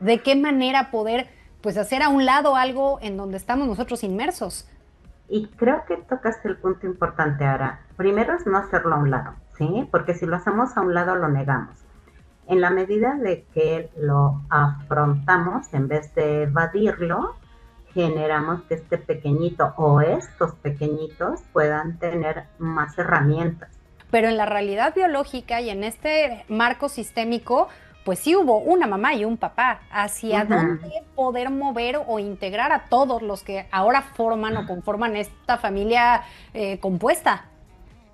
¿De qué manera poder, pues, hacer a un lado algo en donde estamos nosotros inmersos? Y creo que tocaste el punto importante ahora. Primero es no hacerlo a un lado, ¿sí? Porque si lo hacemos a un lado lo negamos. En la medida de que lo afrontamos, en vez de evadirlo, generamos que este pequeñito o estos pequeñitos puedan tener más herramientas. Pero en la realidad biológica y en este marco sistémico, pues sí hubo una mamá y un papá. ¿Hacia dónde Ujú. poder mover o integrar a todos los que ahora forman o conforman esta familia compuesta?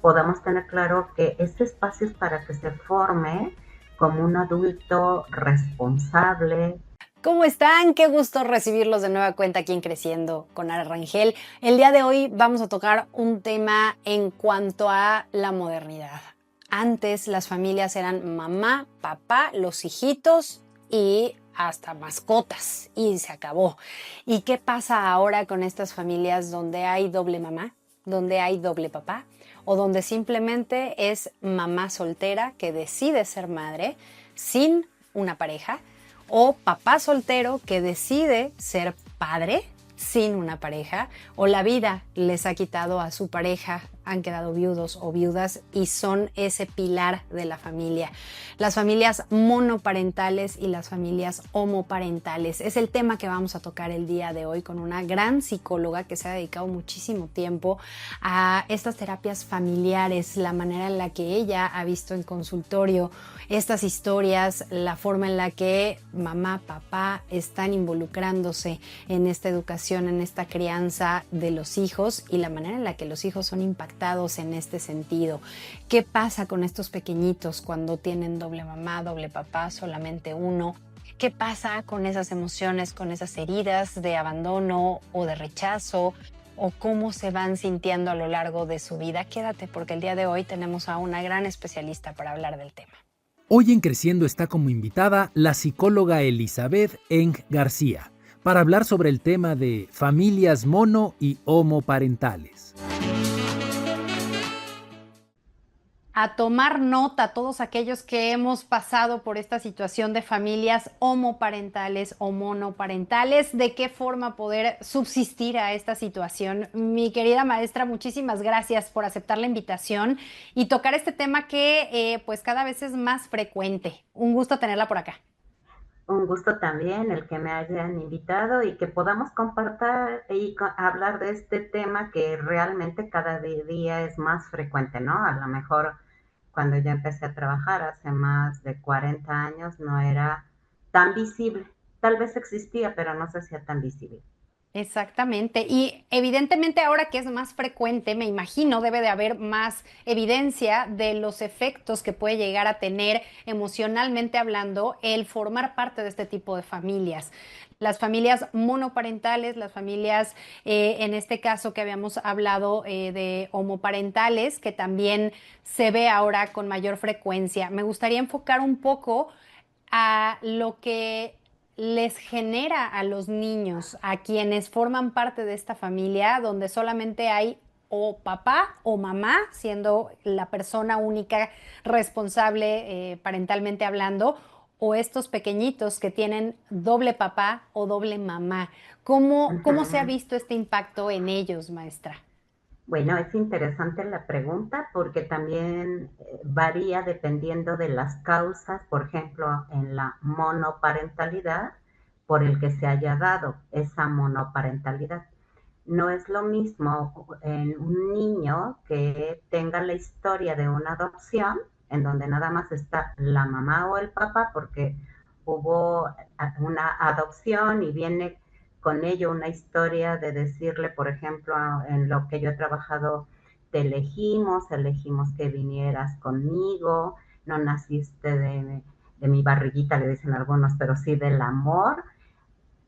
Podamos tener claro que este espacio es para que se forme como un adulto responsable. ¿Cómo están? Qué gusto recibirlos de nueva cuenta aquí en Creciendo con Ara Rangel. El día de hoy vamos a tocar un tema en cuanto a la modernidad. Antes las familias eran mamá, papá, los hijitos y hasta mascotas y se acabó. ¿Y qué pasa ahora con estas familias donde hay doble mamá, donde hay doble papá o donde simplemente es mamá soltera que decide ser madre sin una pareja? O papá soltero que decide ser padre sin una pareja, o la vida les ha quitado a su pareja, han quedado viudos o viudas y son ese pilar de la familia. Las familias monoparentales y las familias homoparentales es el tema que vamos a tocar el día de hoy con una gran psicóloga que se ha dedicado muchísimo tiempo a estas terapias familiares, la manera en la que ella ha visto en consultorio estas historias, la forma en la que mamá, papá están involucrándose en esta educación, en esta crianza de los hijos y la manera en la que los hijos son impactados en este sentido. ¿Qué pasa con estos pequeñitos cuando tienen doble mamá, doble papá, solamente uno? ¿Qué pasa con esas emociones, con esas heridas de abandono o de rechazo? ¿O cómo se van sintiendo a lo largo de su vida? Quédate porque el día de hoy tenemos a una gran especialista para hablar del tema. Hoy en Creciendo está como invitada la psicóloga Elizabeth Eng García para hablar sobre el tema de familias mono y homoparentales. A tomar nota todos aquellos que hemos pasado por esta situación de familias homoparentales o monoparentales, de qué forma poder subsistir a esta situación. Mi querida maestra, muchísimas gracias por aceptar la invitación y tocar este tema que pues cada vez es más frecuente. Un gusto tenerla por acá. Un gusto también el que me hayan invitado y que podamos compartir y hablar de este tema que realmente cada día es más frecuente, ¿no? A lo mejor cuando yo empecé a trabajar hace más de 40 años no era tan visible. Tal vez existía, pero no se hacía tan visible. Exactamente. Y evidentemente ahora que es más frecuente, me imagino debe de haber más evidencia de los efectos que puede llegar a tener emocionalmente hablando el formar parte de este tipo de familias. Las familias monoparentales, las familias, en este caso que habíamos hablado de homoparentales, que también se ve ahora con mayor frecuencia. Me gustaría enfocar un poco a lo que les genera a los niños, a quienes forman parte de esta familia, donde solamente hay o papá o mamá, siendo la persona única responsable parentalmente hablando, o estos pequeñitos que tienen doble papá o doble mamá. ¿Cómo se ha Ujú. visto este impacto en ellos, maestra? Bueno, es interesante la pregunta porque también varía dependiendo de las causas, por ejemplo, en la monoparentalidad, por el que se haya dado esa monoparentalidad. No es lo mismo en un niño que tenga la historia de una adopción, en donde nada más está la mamá o el papá, porque hubo una adopción y viene con ello una historia de decirle, por ejemplo, en lo que yo he trabajado, te elegimos que vinieras conmigo, no naciste de mi barriguita, le dicen algunos, pero sí del amor,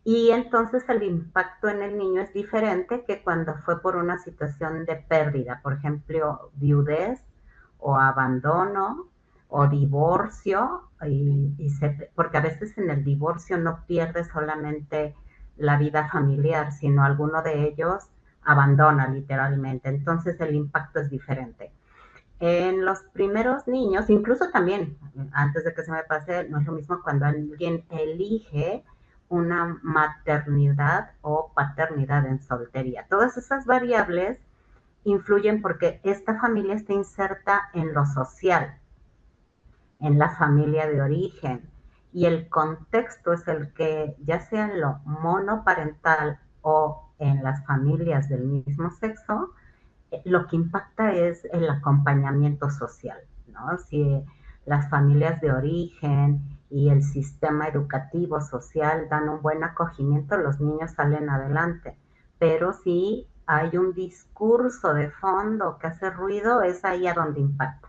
y entonces el impacto en el niño es diferente que cuando fue por una situación de pérdida, por ejemplo, viudez o abandono o Claro. divorcio, porque a veces en el divorcio no pierde solamente la vida familiar, sino alguno de ellos abandona literalmente, entonces el impacto es diferente. En los primeros niños, incluso también, antes de que se me pase, no es lo mismo cuando alguien elige una maternidad o paternidad en soltería. Todas esas variables influyen porque esta familia está inserta en lo social, en la familia de origen, y el contexto es el que, ya sea en lo monoparental o en las familias del mismo sexo, lo que impacta es el acompañamiento social, ¿no? Si las familias de origen y el sistema educativo social dan un buen acogimiento, los niños salen adelante. Pero si hay un discurso de fondo que hace ruido, es ahí a donde impacta.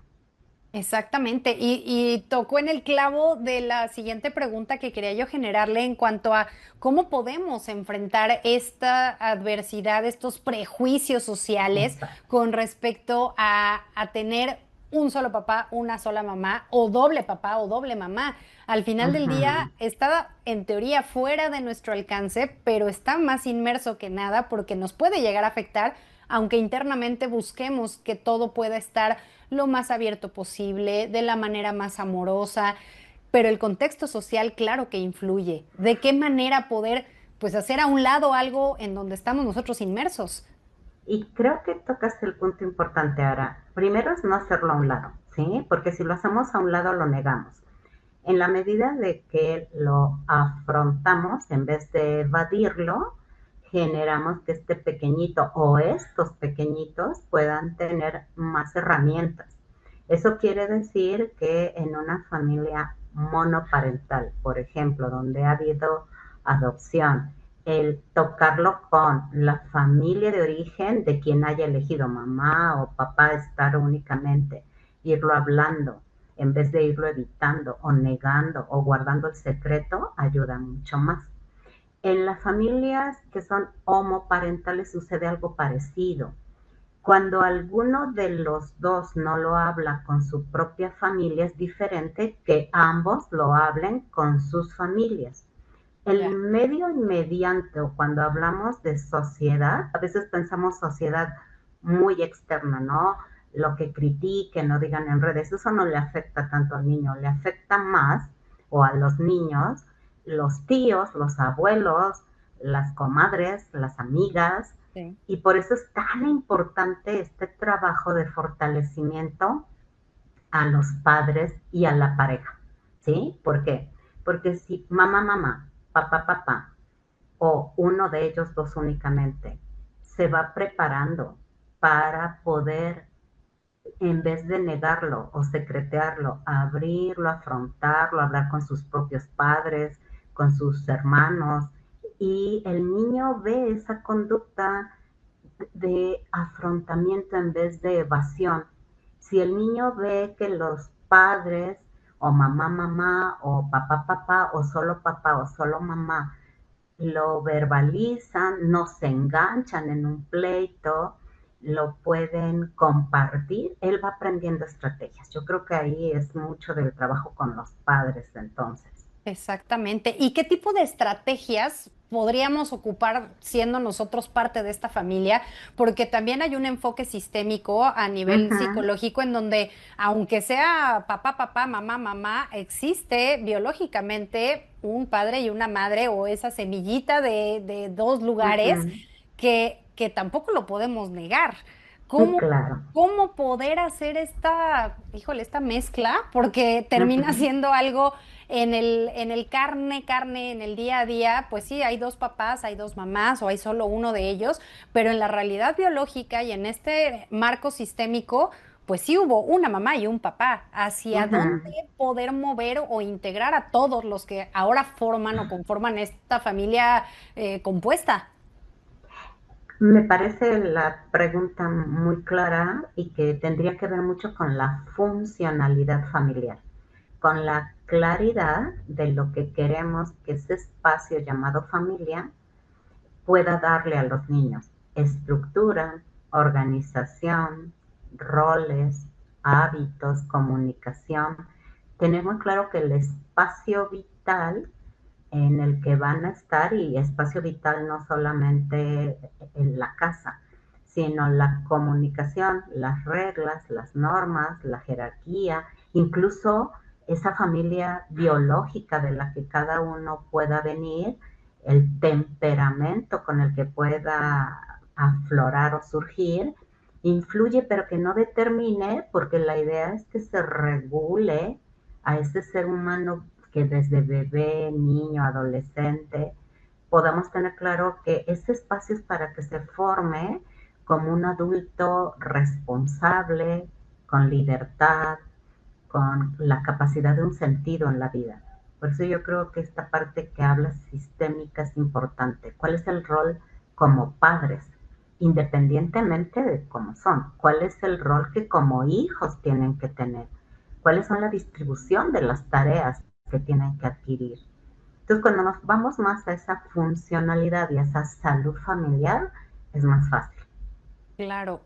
Exactamente, y tocó en el clavo de la siguiente pregunta que quería yo generarle en cuanto a cómo podemos enfrentar esta adversidad, estos prejuicios sociales Exacto. con respecto a tener un solo papá, una sola mamá, o doble papá o doble mamá. Al final del día Ujú. está en teoría fuera de nuestro alcance, pero está más inmerso que nada porque nos puede llegar a afectar, aunque internamente busquemos que todo pueda estar lo más abierto posible, de la manera más amorosa, pero el contexto social, claro que influye. ¿De qué manera poder, pues, hacer a un lado algo en donde estamos nosotros inmersos? Y creo que tocas el punto importante ahora. Primero es no hacerlo a un lado, ¿sí? Porque si lo hacemos a un lado lo negamos. En la medida de que lo afrontamos, en vez de evadirlo, generamos que este pequeñito o estos pequeñitos puedan tener más herramientas. Eso quiere decir que en una familia monoparental, por ejemplo, donde ha habido adopción, el tocarlo con la familia de origen de quien haya elegido mamá o papá estar únicamente, irlo hablando, en vez de irlo evitando o negando o guardando el secreto, ayuda mucho más. En las familias que son homoparentales sucede algo parecido. Cuando alguno de los dos no lo habla con su propia familia, es diferente que ambos lo hablen con sus familias. El Ya. medio inmediato, cuando hablamos de sociedad, a veces pensamos sociedad muy externa, ¿no? Lo que critiquen o digan en redes, eso no le afecta tanto al niño, le afecta más o a los niños, los tíos, los abuelos, las comadres, las amigas, Sí. y por eso es tan importante este trabajo de fortalecimiento a los padres y a la pareja, ¿sí? ¿Por qué? Porque si mamá, mamá, papá, papá, o uno de ellos dos únicamente, se va preparando para poder, en vez de negarlo o secretearlo, abrirlo, afrontarlo, hablar con sus propios padres, con sus hermanos, y el niño ve esa conducta de afrontamiento en vez de evasión. Si el niño ve que los padres o mamá, mamá o papá o solo mamá lo verbalizan, no se enganchan en un pleito, lo pueden compartir, él va aprendiendo estrategias. Yo creo que ahí es mucho del trabajo con los padres entonces. Exactamente. ¿Y qué tipo de estrategias podríamos ocupar siendo nosotros parte de esta familia? Porque también hay un enfoque sistémico a nivel Ujú, psicológico en donde, aunque sea papá, papá, mamá, mamá, existe biológicamente un padre y una madre o esa semillita de dos lugares ujú. que tampoco lo podemos negar. Sí, ¿Cómo claro. ¿Cómo poder hacer esta, híjole, esta mezcla? Porque termina Ujú. siendo algo en el carne, en el día a día, pues sí, hay dos papás, hay dos mamás o hay solo uno de ellos, pero en la realidad biológica y en este marco sistémico, pues sí hubo una mamá y un papá. ¿Hacia dónde Ujú. poder mover o integrar a todos los que ahora forman o conforman esta familia compuesta? Me parece la pregunta muy clara y que tendría que ver mucho con la funcionalidad familiar, con la claridad de lo que queremos que ese espacio llamado familia pueda darle a los niños. Estructura, organización, roles, hábitos, comunicación. Tener muy claro que el espacio vital en el que van a estar, y espacio vital no solamente en la casa, sino la comunicación, las reglas, las normas, la jerarquía, incluso esa familia biológica de la que cada uno pueda venir, el temperamento con el que pueda aflorar o surgir, influye, pero que no determine, porque la idea es que se regule a ese ser humano que desde bebé, niño, adolescente, podamos tener claro que ese espacio es para que se forme como un adulto responsable, con libertad, con la capacidad de un sentido en la vida. Por eso yo creo que esta parte que habla sistémica es importante. ¿Cuál es el rol como padres? Independientemente de cómo son. ¿Cuál es el rol que como hijos tienen que tener? ¿Cuáles son la distribución de las tareas que tienen que adquirir? Entonces, cuando nos vamos más a esa funcionalidad y a esa salud familiar, es más fácil. Claro.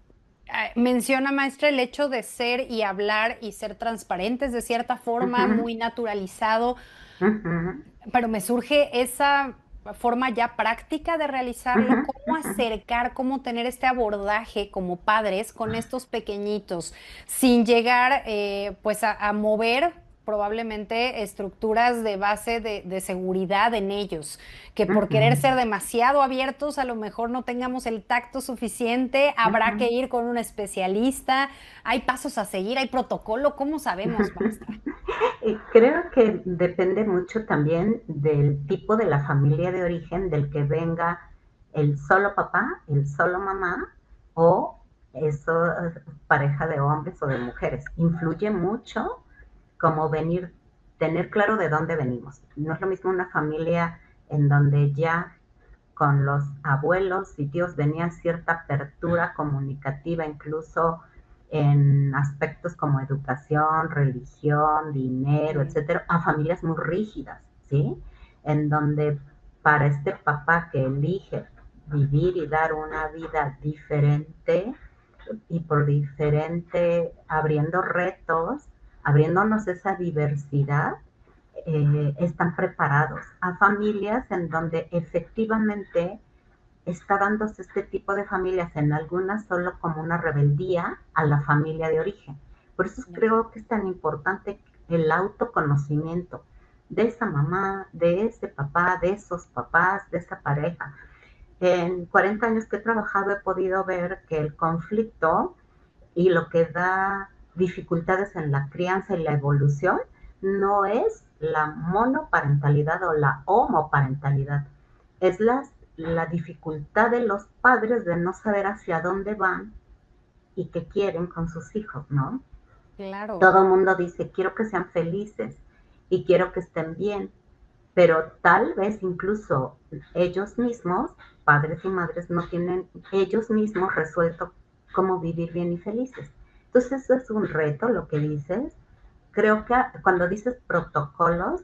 Menciona, maestra, el hecho de ser y hablar y ser transparentes de cierta forma, Ujú, muy naturalizado, ujú, pero me surge esa forma ya práctica de realizarlo, ujú, cómo ujú. acercar, cómo tener este abordaje como padres con estos pequeñitos, sin llegar pues a mover probablemente estructuras de base de seguridad en ellos, que por querer Ujú, ser demasiado abiertos a lo mejor no tengamos el tacto suficiente, habrá que ujú. ir con un especialista, hay pasos a seguir, hay protocolo, ¿cómo sabemos, maestra? Y creo que depende mucho también del tipo de la familia de origen, del que venga el solo papá, el solo mamá o eso, pareja de hombres o de mujeres. Influye mucho como venir, tener claro de dónde venimos. No es lo mismo una familia en donde ya con los abuelos y tíos venía cierta apertura comunicativa, incluso en aspectos como educación, religión, dinero, Sí. etcétera, a familias muy rígidas, ¿sí? En donde para este papá que elige vivir y dar una vida diferente y por diferente, abriendo retos, abriéndonos esa diversidad, están preparados a familias en donde efectivamente está dándose este tipo de familias, en algunas solo como una rebeldía a la familia de origen. Por eso creo que es tan importante el autoconocimiento de esa mamá, de ese papá, de esos papás, de esa pareja. En 40 años que he trabajado he podido ver que el conflicto y lo que da dificultades en la crianza y la evolución no es la monoparentalidad o la homoparentalidad, es la dificultad de los padres de no saber hacia dónde van y qué quieren con sus hijos, ¿no? Claro. Todo el mundo dice, quiero que sean felices y quiero que estén bien, pero tal vez incluso ellos mismos, padres y madres, no tienen ellos mismos resuelto cómo vivir bien y felices. Entonces, eso es un reto, lo que dices. Creo que cuando dices protocolos,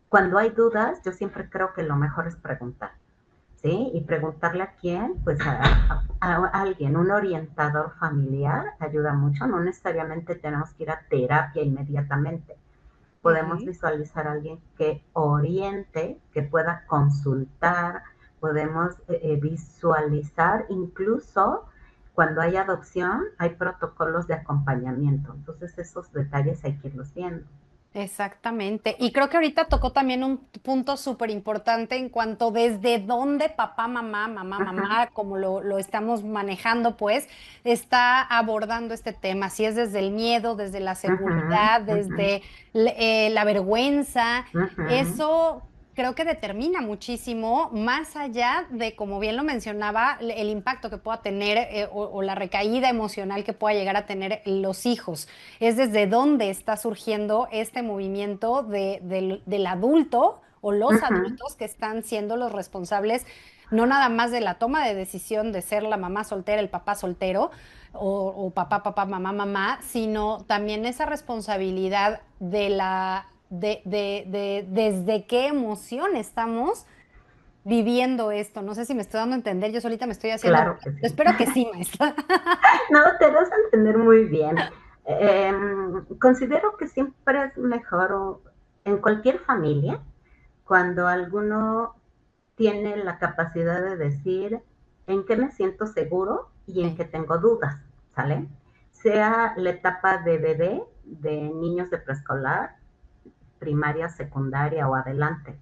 cuando hay dudas, yo siempre creo que lo mejor es preguntar, ¿sí? Y preguntarle a quién, pues a alguien, un orientador familiar ayuda mucho, no necesariamente tenemos que ir a terapia inmediatamente. Podemos Ujú. visualizar a alguien que oriente, que pueda consultar, podemos visualizar incluso cuando hay adopción, hay protocolos de acompañamiento. Entonces esos detalles hay que irlos viendo. Exactamente. Y creo que ahorita tocó también un punto súper importante en cuanto desde dónde papá, mamá, mamá, Ajá, mamá, como lo estamos manejando, pues, está abordando este tema. Si es desde el miedo, desde la ajá, seguridad, ajá, desde la vergüenza, ajá, eso creo que determina muchísimo, más allá de, como bien lo mencionaba, el impacto que pueda tener o la recaída emocional que pueda llegar a tener los hijos. Es desde dónde está surgiendo este movimiento del adulto o los ajá, adultos que están siendo los responsables, no nada más de la toma de decisión de ser la mamá soltera, el papá soltero, o papá, papá, mamá, mamá, sino también esa responsabilidad de desde qué emoción estamos viviendo esto. No sé si me estoy dando a entender, yo solita me estoy haciendo claro bolas. que sí. Espero que sí, maestra. No, te das a entender muy bien. Considero que siempre es mejor en cualquier familia cuando alguno tiene la capacidad de decir en qué me siento seguro y en Sí. qué tengo dudas, ¿sale? Sea la etapa de bebé, de niños de preescolar, primaria, secundaria o adelante.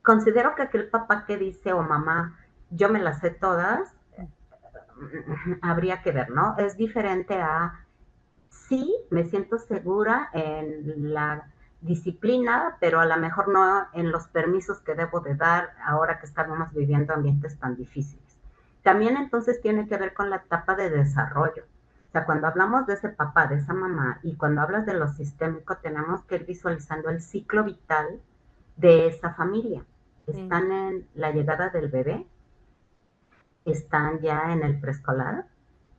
Considero que aquel papá que dice o mamá, yo me las sé todas, habría que ver, ¿no? Es diferente a, sí, me siento segura en la disciplina, pero a lo mejor no en los permisos que debo de dar ahora que estamos viviendo ambientes tan difíciles. También entonces tiene que ver con la etapa de desarrollo. O sea, cuando hablamos de ese papá, de esa mamá, y cuando hablas de lo sistémico, tenemos que ir visualizando el ciclo vital de esa familia. Mm. Están en la llegada del bebé, están ya en el preescolar,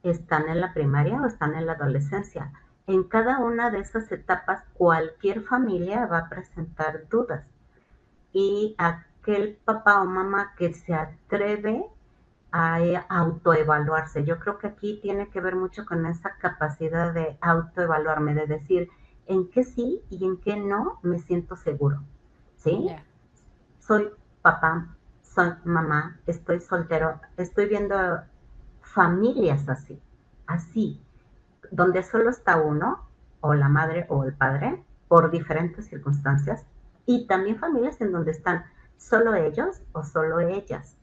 están en la primaria o están en la adolescencia. En cada una de esas etapas, cualquier familia va a presentar dudas. Y aquel papá o mamá que se atreve a autoevaluarse, yo creo que aquí tiene que ver mucho con esa capacidad de autoevaluarme, de decir en qué sí y en qué no me siento seguro. ¿Sí? Ya. Soy papá, soy mamá, estoy soltero, estoy viendo familias así, así, donde solo está uno, o la madre o el padre, por diferentes circunstancias, y también familias en donde están solo ellos o solo ellas.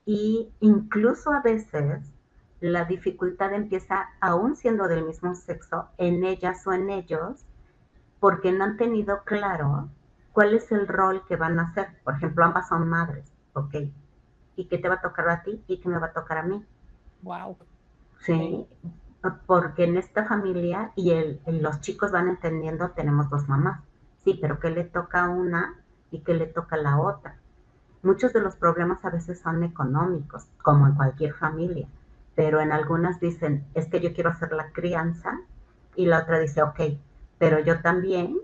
Y incluso a veces la dificultad empieza, aún siendo del mismo sexo, en ellas o en ellos, porque no han tenido claro cuál es el rol que van a hacer. Por ejemplo, ambas son madres, ¿ok? ¿Y qué te va a tocar a ti y qué me va a tocar a mí? Wow. Sí. Sí, porque en esta familia y los chicos van entendiendo, tenemos dos mamás, sí, pero ¿qué le toca a una y qué le toca a la otra? Muchos de los problemas a veces son económicos, como en cualquier familia, pero en algunas dicen, es que yo quiero hacer la crianza, y la otra dice, ok, pero yo también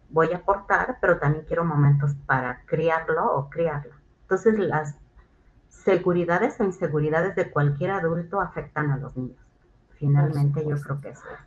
voy a aportar, pero también quiero momentos para criarlo o criarla. Entonces las seguridades o inseguridades de cualquier adulto afectan a los niños. Por Finalmente yo supuesto. creo que eso es.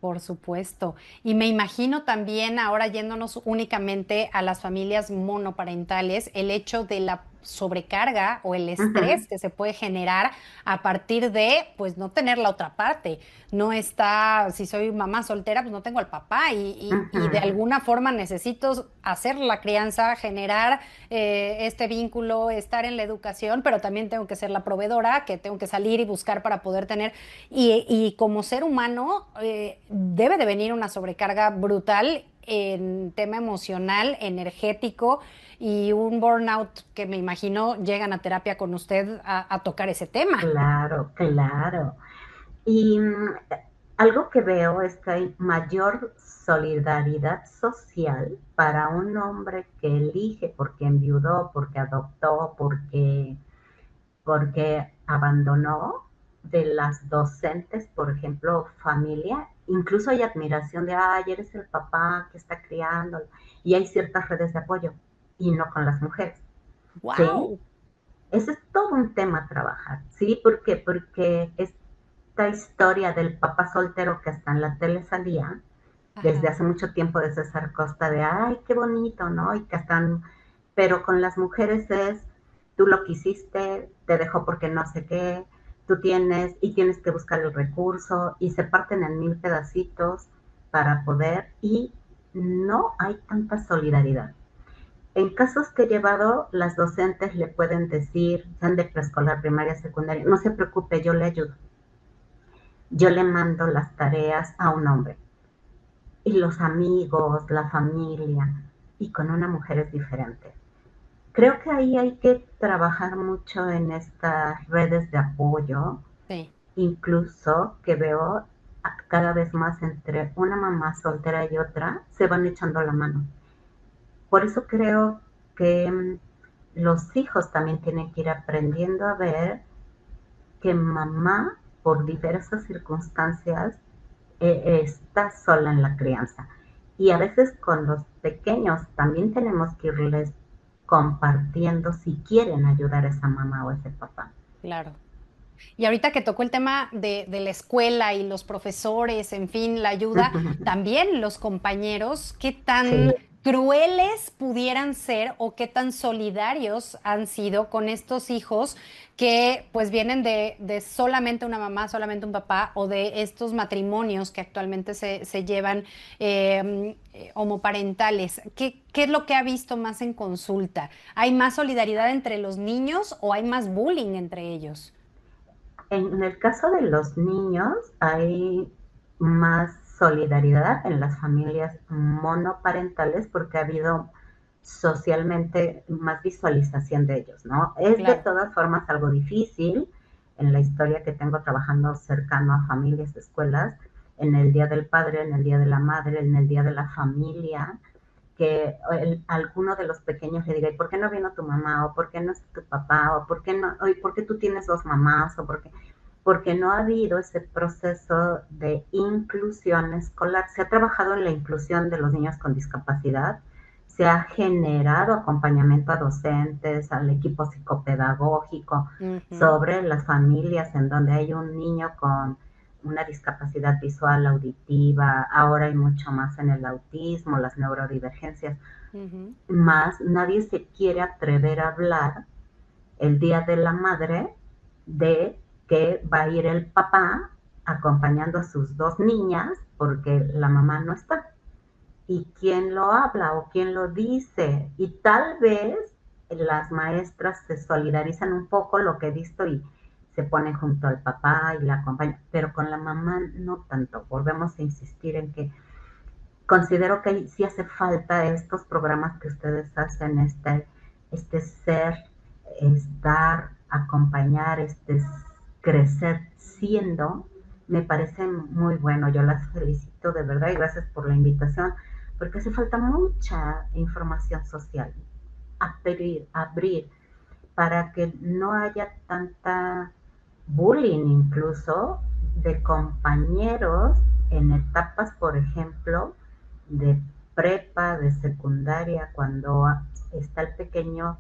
Por supuesto. Y me imagino también, ahora yéndonos únicamente a las familias monoparentales, el hecho de la sobrecarga o el Ujú, estrés que se puede generar a partir de, pues, no tener la otra parte. No está, si soy mamá soltera, pues no tengo al papá y de ujú, alguna forma necesito hacer la crianza, generar este vínculo, estar en la educación, pero también tengo que ser la proveedora, que tengo que salir y buscar para poder tener y como ser humano debe de venir una sobrecarga brutal en tema emocional, energético y un burnout que me imagino llegan a terapia con usted a tocar ese tema. claro, claro. Y algo que veo es que hay mayor solidaridad social para un hombre que elige porque enviudó, porque adoptó, porque abandonó, de las docentes, por ejemplo, familia. Incluso hay admiración de, ay, eres el papá que está criando, y hay ciertas redes de apoyo, y no con las mujeres, ¿sí? ¡Wow! Ese es todo un tema a trabajar, ¿sí? ¿Por qué? Porque esta historia del papá soltero que hasta en la tele salía, desde Ajá, hace mucho tiempo de César Costa, de, ay, qué bonito, ¿no? Y que están, pero con las mujeres es, tú lo quisiste, te dejó porque no sé qué, tú tienes y tienes que buscar el recurso y se parten en mil pedacitos para poder y no hay tanta solidaridad. En casos que he llevado, las docentes le pueden decir, sean de preescolar, primaria, secundaria, no se preocupe, yo le ayudo. Yo le mando las tareas a un hombre. Y los amigos, la familia, y con una mujer es diferente. Creo que ahí hay que trabajar mucho en estas redes de apoyo, sí. incluso que veo cada vez más entre una mamá soltera y otra, se van echando la mano. Por eso creo que los hijos también tienen que ir aprendiendo a ver que mamá, por diversas circunstancias, está sola en la crianza. Y a veces con los pequeños también tenemos que irles compartiendo si quieren ayudar a esa mamá o a ese papá. Claro. Y ahorita que tocó el tema de la escuela y los profesores, en fin, la ayuda, también los compañeros, ¿qué tan Sí. crueles pudieran ser o qué tan solidarios han sido con estos hijos que pues vienen de solamente una mamá, solamente un papá o de estos matrimonios que actualmente se llevan homoparentales. ¿Qué es lo que ha visto más en consulta? ¿Hay más solidaridad entre los niños o hay más bullying entre ellos? En el caso de los niños, hay más solidaridad en las familias monoparentales porque ha habido socialmente más visualización de ellos, ¿no? Es de Claro. todas formas algo difícil en la historia que tengo trabajando cercano a familias, escuelas, en el Día del Padre, en el Día de la Madre, en el Día de la Familia, que alguno de los pequeños le diga, ¿y por qué no vino tu mamá? ¿O por qué no es tu papá? ¿O por qué no? ¿O por qué tú tienes dos mamás? ¿O por qué? Porque no ha habido ese proceso de inclusión escolar. Se ha trabajado en la inclusión de los niños con discapacidad, se ha generado acompañamiento a docentes, al equipo psicopedagógico, Ujú, sobre las familias en donde hay un niño con una discapacidad visual, auditiva, ahora hay mucho más en el autismo, las neurodivergencias, ujú. más nadie se quiere atrever a hablar el Día de la Madre de que va a ir el papá acompañando a sus dos niñas porque la mamá no está. ¿Y quién lo habla o quién lo dice? Y tal vez las maestras se solidarizan un poco, lo que he visto, y se ponen junto al papá y la acompañan, pero con la mamá no tanto. Volvemos a insistir en que considero que sí hace falta estos programas que ustedes hacen, este ser, estar, acompañar, crecer siendo, me parece muy bueno. Yo las felicito de verdad y gracias por la invitación, porque hace falta mucha información social, abrir para que no haya tanta bullying incluso de compañeros en etapas, por ejemplo, de prepa, de secundaria, cuando está el pequeño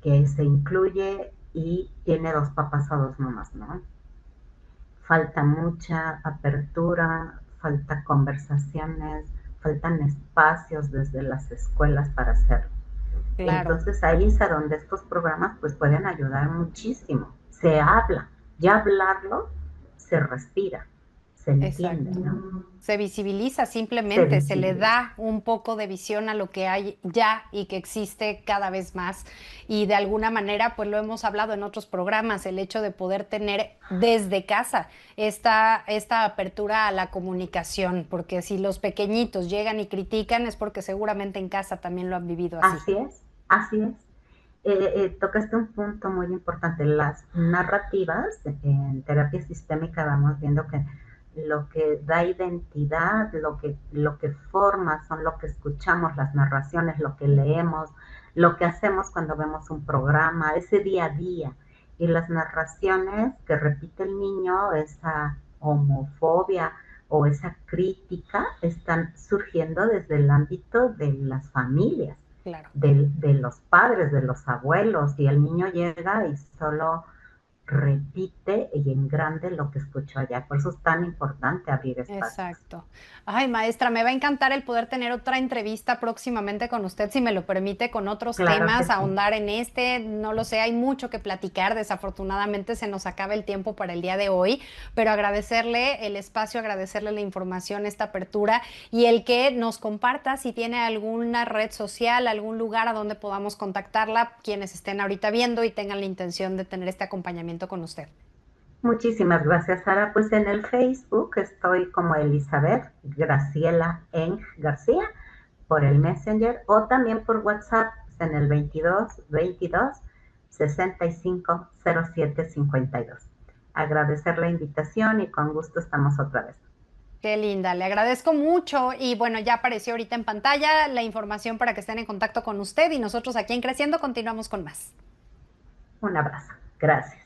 que se incluye y tiene dos papás o dos mamás, ¿no? Falta mucha apertura, falta conversaciones, faltan espacios desde las escuelas para hacerlo. Claro. Entonces ahí es a donde estos programas pues pueden ayudar muchísimo. Se habla, ya hablarlo se respira, se entiende, Exacto. ¿no? Se visibiliza Se simplemente, se le visibiliza. da un poco de visión a lo que hay ya y que existe cada vez más. Y de alguna manera, pues lo hemos hablado en otros programas, el hecho de poder tener desde casa esta apertura a la comunicación, porque si los pequeñitos llegan y critican es porque seguramente en casa también lo han vivido así. Así es, así es. Tocaste un punto muy importante. Las narrativas en terapia sistémica vamos viendo que lo que da identidad, lo que forma son lo que escuchamos, las narraciones, lo que leemos, lo que hacemos cuando vemos un programa, ese día a día. Y las narraciones que repite el niño, esa homofobia o esa crítica, están surgiendo desde el ámbito de las familias Claro. de los padres, de los abuelos, y el niño llega y solo repite y en grande lo que escuchó allá. Por eso es tan importante abrir espacios. Exacto. Ay, maestra, me va a encantar el poder tener otra entrevista próximamente con usted, si me lo permite, con otros Claro que temas, sí. ahondar en este, no lo sé, hay mucho que platicar, desafortunadamente se nos acaba el tiempo para el día de hoy, pero agradecerle el espacio, agradecerle la información, esta apertura y el que nos comparta si tiene alguna red social, algún lugar a donde podamos contactarla, quienes estén ahorita viendo y tengan la intención de tener este acompañamiento con usted. Muchísimas gracias, Sara. Pues en el Facebook estoy como Elizabeth Graciela Eng García por el Messenger o también por WhatsApp en el 22 65 07 52. Agradecer la invitación y con gusto estamos otra vez. Qué linda, le agradezco mucho y bueno, ya apareció ahorita en pantalla la información para que estén en contacto con usted y nosotros aquí en Creciendo continuamos con más. Un abrazo. Gracias.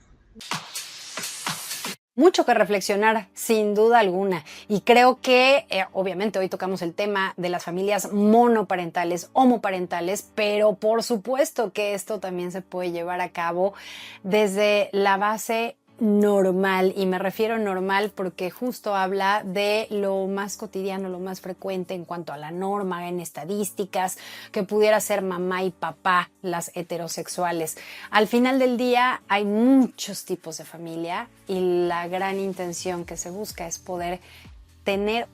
Mucho que reflexionar, sin duda alguna. Y creo que, obviamente, hoy tocamos el tema de las familias monoparentales, homoparentales, pero por supuesto que esto también se puede llevar a cabo desde la base normal, y me refiero normal porque justo habla de lo más cotidiano, lo más frecuente en cuanto a la norma en estadísticas, que pudiera ser mamá y papá, las heterosexuales. Al final del día hay muchos tipos de familia y la gran intención que se busca es poder tener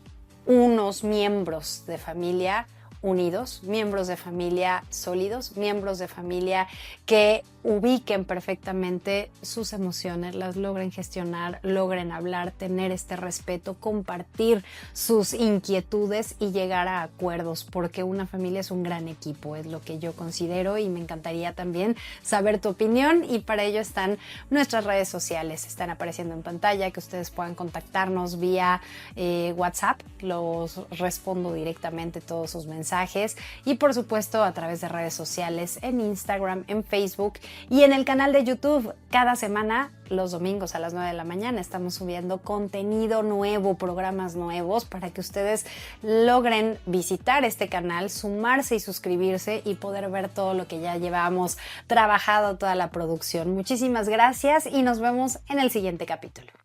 unos miembros de familia unidos, miembros de familia sólidos, miembros de familia que ubiquen perfectamente sus emociones, las logren gestionar, logren hablar, tener este respeto, compartir sus inquietudes y llegar a acuerdos, porque una familia es un gran equipo, es lo que yo considero, y me encantaría también saber tu opinión, y para ello están nuestras redes sociales, están apareciendo en pantalla, que ustedes puedan contactarnos vía WhatsApp, los respondo directamente todos sus mensajes, y por supuesto a través de redes sociales en Instagram, en Facebook y en el canal de YouTube. Cada semana, los domingos a las 9 de la mañana, estamos subiendo contenido nuevo, programas nuevos, para que ustedes logren visitar este canal, sumarse y suscribirse y poder ver todo lo que ya llevamos trabajado, toda la producción. Muchísimas gracias y nos vemos en el siguiente capítulo.